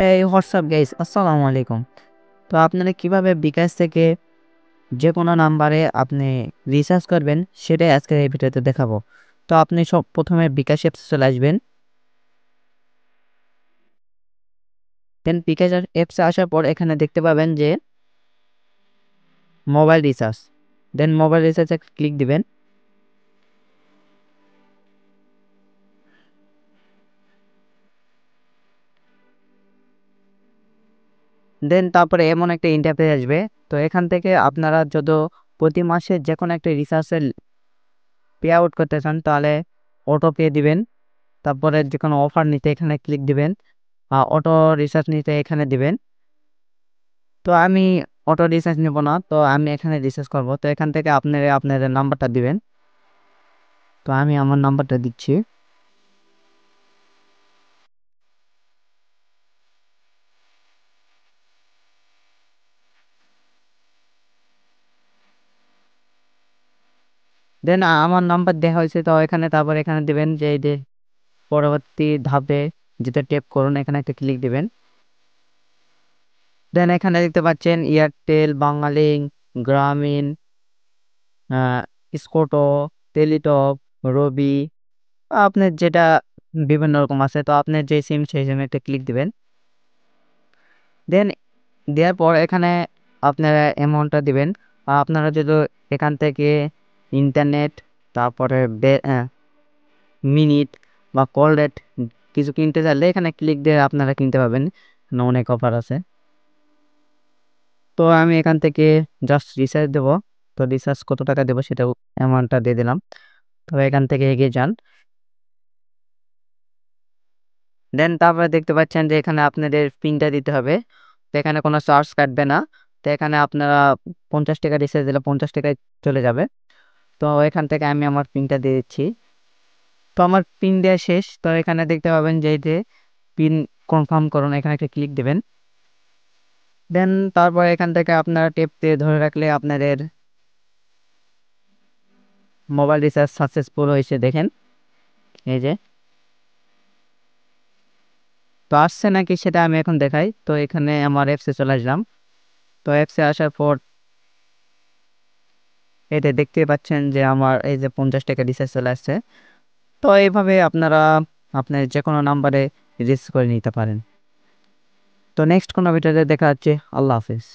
এই WhatsApp guys, আসসালামু আলাইকুম। তো আপনারা কিভাবে বিকাশ থেকে যে কোনো নাম্বারে আপনি রিচার্জ করবেন সেটাই আজকের এই ভিডিওতে দেখাবো। তো আপনি সব প্রথমে বিকাশ অ্যাপসে চলে আসবেন। দেন বিকাশ অ্যাপসে আসার পর এখানে দেখতে পাবেন যে মোবাইল রিচার্জ। দেন মোবাইল রিচার্জে ক্লিক দিবেন। দেন তারপরে এমন একটা ইন্টারফেস আসবে। তো এখান থেকে আপনারা যদি প্রতি মাসে যে কোনো একটা রিচার্জের পে আউট করতে চান তাহলে অটো পে দিবেন। তারপরে যে কোনো অফার নিতে এখানে ক্লিক দিবেন। অটো রিচার্জ নিতে এখানে দিবেন। তো আমি অটো রিচার্জ নেব না, তো আমি এখানে রিচার্জ করব। তো এখান থেকে আপনারা আপনাদের নাম্বারটা দিবেন। তো আমি আমার নাম্বারটা দিচ্ছি। দেন আমার নাম্বার দেওয়া হয়েছে, তো এখানে তারপর এখানে দিবেন যে এই যে পরবর্তী ধাপে যেটা ট্যাপ করুন এখানে একটা ক্লিক দিবেন। দেন এখানে দেখতে পাচ্ছেন এয়ারটেল, বাংলালিংক, গ্রামীণ, স্কোটো, টেলিটক, রবি, আপনার যেটা বিভিন্ন রকম আছে। তো আপনার যে সিম সেই সিমে একটা ক্লিক দিবেন। দেন দেওয়ার পর এখানে আপনারা অ্যামাউন্টটা দিবেন। আপনারা যদি এখান থেকে ইন্টারনেট, তারপরে মিনিট বা কল রেট কিছু কিনতে চাইলে এখানে ক্লিক দিয়ে আপনারা কিনতে পারবেন। এখানে অনেক অফার আছে। তো আমি এখান থেকে জাস্ট রিচার্জ দেবো। তো রিচার্জ কত টাকা দেবো সেটা অ্যামাউন্টটা দিয়ে দিলাম। তো এখান থেকে এগিয়ে যান। দেন তারপরে দেখতে পাচ্ছেন যে এখানে আপনাদের পিনটা দিতে হবে। তো এখানে কোনো চার্জ কাটবে না। তো এখানে আপনারা 50 টাকা রিচার্জ দিলে 50 টাকায় চলে যাবে। তো এখান থেকে আমি আমার পিনটা দিয়ে দিচ্ছি। তো আমার পিন দেওয়া শেষ। তো এখানে দেখতে পাবেন যে এই যে পিন কনফার্ম করুন, এখানে একটা ক্লিক দেবেন। দেন তারপর এখান থেকে আপনারা টেপ দিয়ে ধরে রাখলে আপনাদের মোবাইল রিচার্জ সাকসেসফুল হয়েছে দেখেন। এই যে তো আসছে নাকি সেটা আমি এখন দেখাই। তো এখানে আমার অ্যাপসে চলে আসলাম। তো অ্যাপসে আসার পর এতে দেখতে পাচ্ছেন যে আমার এই যে 50 টাকা রিচার্জ চলে আসছে। তো এইভাবে আপনারা আপনার যে কোনো নাম্বারে রিচার্জ করে নিতে পারেন। তো নেক্সট কোনো ভিডিওতে দেখা হচ্ছে। আল্লাহ হাফিজ।